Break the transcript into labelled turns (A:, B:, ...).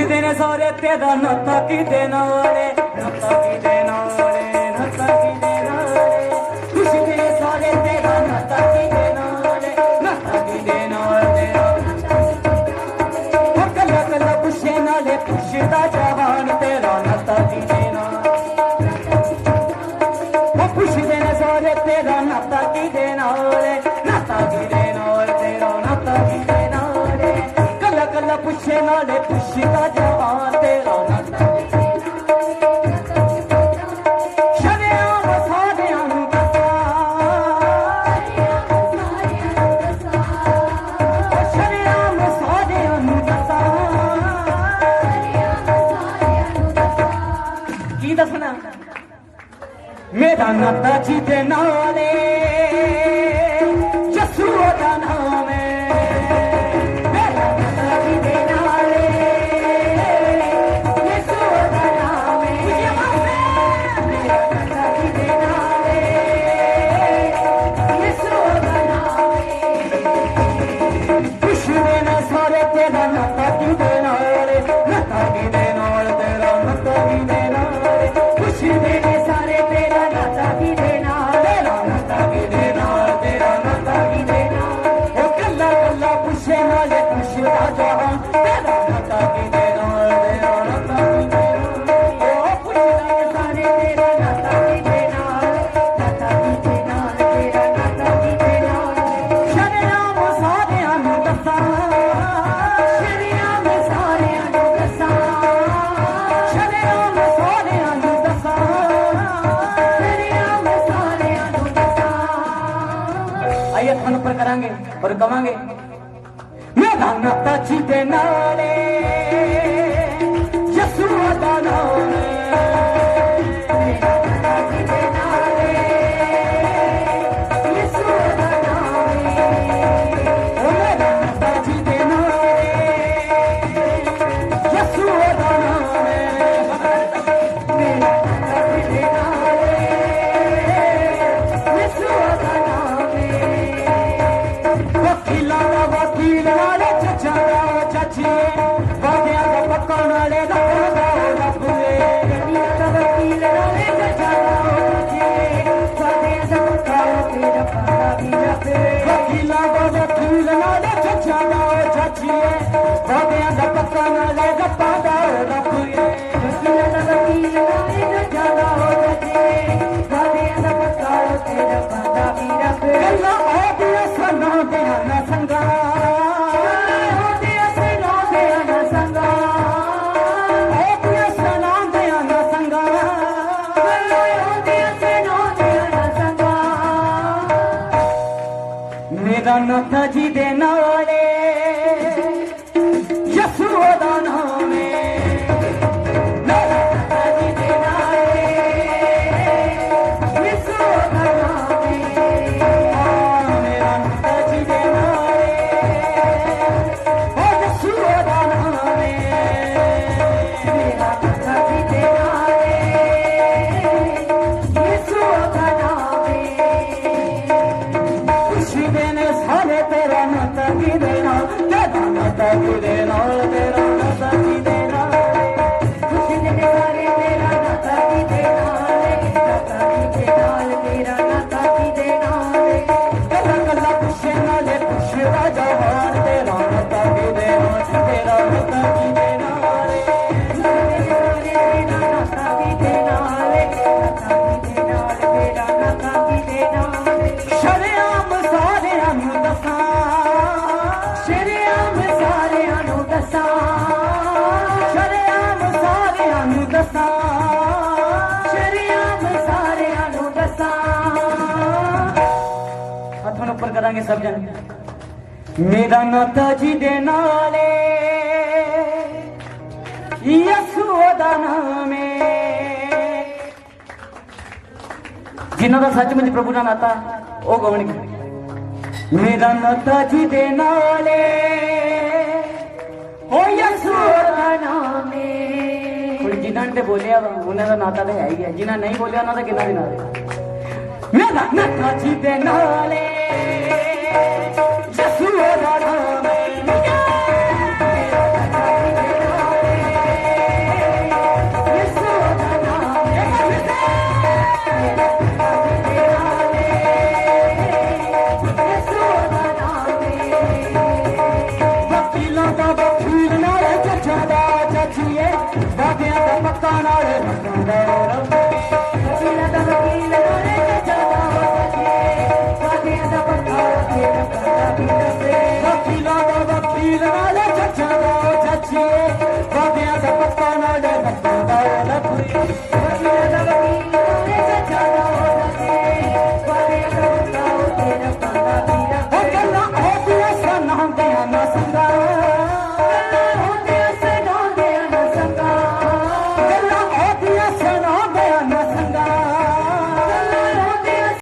A: ਪੁੱਛਦੇ ਨੇ ਸਾਰੇ ਤੇਰਾ ਨਾਤਾ ਕਿਦੇ ਨਾਲ ਏ, ਨਾਤਾ ਕਿਦੇ ਨਾਲ ਏ, ਨਾਤਾ ਕਿਦੇ ਨਾਲ ਏ। ਪੁੱਛਦੇ ਨੇ ਸਾਰੇ ਤੇਰਾ ਨਾਤਾ ਕਿਦੇ ਨਾਲ ਏ, ਨਾਤਾ ਕਿਦੇ ਨਾਲ ਤੇਰਾ। ਉਹ ਕੱਲਾ ਕੱਲਾ ਪੁੱਛੇ ਨਾਲੇ ਪੁੱਛਦਾ ਜਹਾਨ ਤੇਰਾ ਨਾਤਾ ਕਿਦੇ ਨਾਲ। ਉਹ ਪੁੱਛਦੇ ਨੇ ਸਾਰੇ ਤੇਰਾ ਨਾਤਾ ਕਿਦੇ ਨਾਲ ਏ, ਨਾਤਾ ਕਿਦੇ ਨਾਲ ਤੇਰਾ, ਨਾਤਾ ਕਿਦੇ ਨਾਲ ਏ। ਕੱਲਾ ਕੱਲਾ ਪੁੱਛੇ ਨਾਲੇ ਪੁੱਛਦਾ ਜਹਾਨ ਤੇਰਾ ਨਾਤਾ। ਸ਼ਰਿਆਮ ਸਾਰਿਆਂ ਨੂੰ ਦੱਸਾਂ, ਸ਼ਰਿਆਮ ਸਾਰਿਆਂ ਨੂੰ ਦੱਸਾਂ। ਕੀ ਦੱਸਣਾ? ਮੇਰਾ ਨਾਤਾ ਜਿਹਦੇ ਨਾਲ ਏ, ਯਸੂ ਉਹਦਾ ਨਾਮ ਏ। ਮੇਰਾ ਨਾਤਾ ਜਿਹਦੇ ਨਾਲ ਏ, ਯਸੂ ਉਹਦਾ ਨਾਮ ਏ। ਮੇਰਾ ਨਾਤਾ ਜਿਹਦੇ ਨਾਲ ਏ, ਯਸੂ ਉਹਦਾ ਨਾਮ ਏ। ਪੁੱਛਦੇ ਨੇ ਸਾਰੇ ਤੇਰਾ ਨਾਤਾ ਕਿਹਦੇ ਨਾਲ ਏ, ਨਾਤਾ ਕਿਹਦੇ ਨਾਲ ਤੇਰਾ, ਨਾਤਾ ਕਿਹਦੇ ਨਾਲ ਏ। ਪੁੱਛਦੇ ਨੇ ਸਾਰੇ ਤੇਰਾ ਨਾਤਾ ਕਿਹਦੇ ਨਾਲ, ਤੇਰਾ ਨਾਤਾ ਕਿਹਦੇ ਨਾਲ, ਤੇਰਾ ਨਾਤਾ ਕਿਹਦੇ ਨਾਲ। ਉਹ ਕੱਲਾ ਕੱਲਾ ਪੁੱਛੇ ਨਾਲੇ ਪੁੱਛਦਾ ਜਹਾਨ ਤੇਰਾ ਨਾਤਾ ਕਿਹਦੇ ਨਾਲ, ਤੇਰਾ ਨਾਤਾ ਕਿਹਦੇ ਨਾਲ। ਉਹ ਪੁੱਛਦਾ ਨੇ ਸਾਰੇ ਤੇਰਾ ਨਾਤਾ ਕਿਹਦੇ ਨਾਲ, ਨਾਤਾ ਕਿਹਦੇ ਨਾਲ, ਤੇਰਾ ਨਾਤਾ ਕਿਹਦੇ ਨਾਲ। ਸ਼ਰਿਆਮ ਸਾਰਿਆਂ ਨੂੰ ਦੱਸਾਂ, ਸ਼ਰਿਆਮ ਸਾਰਿਆਂ ਨੂੰ ਦੱਸਾਂ, ਸ਼ਰਿਆਮ ਸਾਰਿਆਂ ਨੂੰ ਦੱਸਾਂ, ਸ਼ਰਿਆਮ ਸਾਰਿਆਂ ਨੂੰ ਦੱਸਾਂ। ਆਈਏ ਤੁਹਾਨੂੰ ਉੱਪਰ ਕਰਾਂਗੇ ਔਰ ਕਵਾਂਗੇ ਮੇਰਾ ਨਾਤਾ ਜਿਹਦੇ ਨਾਲ ਏ, ਯਸੂ ਉਹਦਾ ਨਾਮ ਏ। ਮੇਰਾ ਨਾਤਾ ਜਿਹਦੇ ਨਾਲ ਏ, ਯਸੂ ਉਹਦਾ ਨਾਮ ਏ। ਉਹ ਮੇਰਾ ਨਾਤਾ ਜਿਹਦੇ ਨਾਲ ਏ, ਯਸੂ ਉਹਦਾ ਨਾਮ ਏ। ਮੇਰਾ ਨਾਤਾ ਜਿਹਦੇ ਨਾਲ ਏ, ਯਸੂ ਉਹਦਾ ਨਾਮ ਏ। ਵਕੀਲਾਂ ਦਾ ਵਕੀਲ ਨਾਲੇ ਜੱਜਾਂ ਦਾ ਉਹ ਜੱਜੀਏ, ਵਾਅਦਿਆਂ ਦਾ ਪੱਕਾ ਨਾਲੇ ਰੱਬਾਂ ਦਾ ਉਹ ਰੱਬ ਏ। ਵਕੀਲਾਂ ਦਾ ਵਕੀਲ ਨਾਲੇ ਜੱਜਾਂ ਦਾ ਉਹ ਜੱਜੀਏ, ਵਾਅਦਿਆਂ ਦਾ ਪੱਕਾ ਉਹ ਤੇ ਰੱਬਾਂ ਦਾ ਵੀ ਰੱਬ ਏ। ਵਕੀਲਾਂ ਦਾ ਵਕੀਲ ਨਾਲੇ ਜੱਜਾਂ ਦਾ ਉਹ ਜੱਜੀਏ, ਵਾਅਦਿਆਂ ਦਾ ਪੱਕਾ ਨਾਲੇ ਰੱਬਾਂ ਦਾ ਉਹ ਰੱਬ ਏ। ਵਕੀਲਾਂ ਦਾ ਵਕੀਲ ਨਾਲੇ ਜੱਜਾਂ ਦਾ ਉਹ ਜੱਜੀਏ, ਵਾਅਦਿਆਂ ਦਾ ਪੱਕਾ ਉਹ ਤੇ ਰੱਬਾਂ ਦਾ ਵੀ ਰੱਬ ਏ। ਗੱਲਾਂ ਉਹਦੀਆਂ ਸੁਣਾਉਂਦਿਆਂ ਨਾ ਸੰਗਾਂ, ਉਹਦੀਆਂ ਸੁਣਾਉਂਦਿਆਂ ਨਾ ਸੰਗਾਂ, ਉਹਦੀਆਂ ਸੁਣਾਉਂਦਿਆਂ ਨਾ ਸੰਗਾਂ, ਗੱਲਾਂ ਉਹਦੀਆਂ ਸੁਣਾਉਂਦਿਆਂ ਨਾ ਸੰਗਾਂ। ਮੇਰਾ ਨਾਤਾ ਜਿਹਦੇ ਨਾਲ ਏ, ਯਸੂ ਉਹਦਾ ਨਾਮ ਏ। ਮੇਰਾ ਨਾਤਾ ਜਿਹਦੇ ਨਾਲ ਏ, ਯਸੂ ਉਹਦਾ ਨਾਮ ਏ। ਮੇਰਾ ਨਾਤਾ ਜਿਹਦੇ ਨਾਲ ਏ, ਉਹ ਯਸੂ ਉਹਦਾ ਨਾਮ ਏ। ਮੇਰਾ ਨਾਤਾ ਜਿਹਦੇ ਨਾਲ ਏ, ਯਸੂ ਉਹਦਾ ਨਾਮ ਏ। ਪੁੱਛਦੇ ਨੇ ਸਾਰੇ ਤੇਰਾ ਨਾਤਾ ਕਿਹਦੇ ਨਾਲ, ਤੇਰਾ ਨਾਤਾ ਕਿਹਦੇ ਨਾਲ, ਤੇਰਾ ਨਾਤਾ ਕਿਹਦੇ ਨਾਲ। ਪੁੱਛਦੇ ਨੇ ਸਾਰੇ ਤੇਰਾ ਨਾਤਾ ਕਿਹਦੇ ਨਾਲ, ਨਾਤਾ ਕਿਹਦੇ ਨਾਲ, ਤੇਰਾ ਨਾਤਾ ਕਿਹਦੇ ਨਾਲ। ਕੱਲਾ ਕੱਲਾ ਪੁੱਛੇ ਨਾਲੇ ਪੁੱਛਦਾ ਜਹਾਨ ਤੇਰਾ ਨਾਤਾ ਕਿਹਦੇ ਨਾਲ, ਤੇਰਾ ਨਾਤਾ ਕਿਹਦੇ ਨਾਲ। ਪੁੱਛਦੇ ਨੇ ਸਾਰੇ ਤੇਰਾ ਨਾਤਾ ਕਿਹਦੇ ਨਾਲ, ਨਾਤਾ ਕਿਹਦੇ ਨਾਲ, ਤੇਰਾ ਨਾਤਾ ਕਿਹਦੇ ਨਾਲ। ਸ਼ਰਿਆਮ ਸਾਰਿਆਂ ਨੂੰ ਦੱਸਾਂ, ਸ਼ਰਿਆਮ ਸਾਰਿਆਂ ਨੂੰ ਦੱਸਾਂ, ਸ਼ਰਿਆਮ ਸਾਰਿਆਂ ਨੂੰ ਦੱਸਾਂ, ਸ਼ਰਿਆਮ ਸਾਰਿਆਂ ਨੂੰ ਦੱਸਾਂ। ਹੱਥਾਂ ਨੂੰ ਉੱਪਰ ਕਰਾਂਗੇ ਸਭ ਜਣ। ਮੇਰਾ ਨਾਤਾ ਜਿਹਦੇ ਨਾਲ ਏ, ਯਸੂ ਉਹਦਾ ਨਾਮ ਏ। ਜਿਨ੍ਹਾਂ ਦਾ ਸੱਚਮੁੱਚ ਪ੍ਰਭੂ ਨਾਲ ਨਾਤਾ ਉਹ ਗਾਉਣਗੇ ਮੇਰਾ ਨਾਤਾ ਜਿਹਦੇ ਨਾਲ ਏ, ਉਹ ਯਸੂ ਉਹਦਾ ਨਾਮ ਏ। ਹੁਣ ਜਿਨ੍ਹਾਂ ਨੇ ਬੋਲਿਆ ਉਹਨਾਂ ਦਾ ਨਾਤਾ ਤਾਂ ਹੈ ਹੀ ਹੈ, ਜਿਨ੍ਹਾਂ ਨਹੀਂ ਬੋਲਿਆ ਉਹਨਾਂ ਦਾ ਕਿੰਨਾ ਵੀ ਨਾਮ ਹੈ। ਮੇਰਾ ਨਾਤਾ ਜਿਹਦੇ ਨਾਲ ਏ, ਯਸੂ ਉਹਦਾ ਨਾਮ ਏ। ਮੇਰਾ ਨਾਤਾ ਜਿਹਦੇ ਨਾਲ ਏ, ਵਾਦਿਆਂ ਦਾ ਪੱਕਾ ਨਾਲੇ ਰੱਖਦਾ ਰੱਬੇ ਵਕੀਲਾਂ ਦਾ ਵਕੀਲ ਨਾਲੇ ਜੱਜਾਂ ਦਾ ਜੱਜੀਏ ਵਾਦਿਆਂ ਦਾ ਪੱਕਾ ਉੱਥੇ ਰੱਖਦਾ ਵੀ ਰੱਬੇ ਵਕੀਲਾਂ ਦਾ ਵਕੀਲ ਨਾਲੇ ਜੱਜਾਂ ਦਾ ਜੱਜੀਏ ਵਾਦਿਆਂ ਦਾ ਪੱਕਾ ਨਾਲੇ ਰੱਖਦਾ ਰੱਬੇ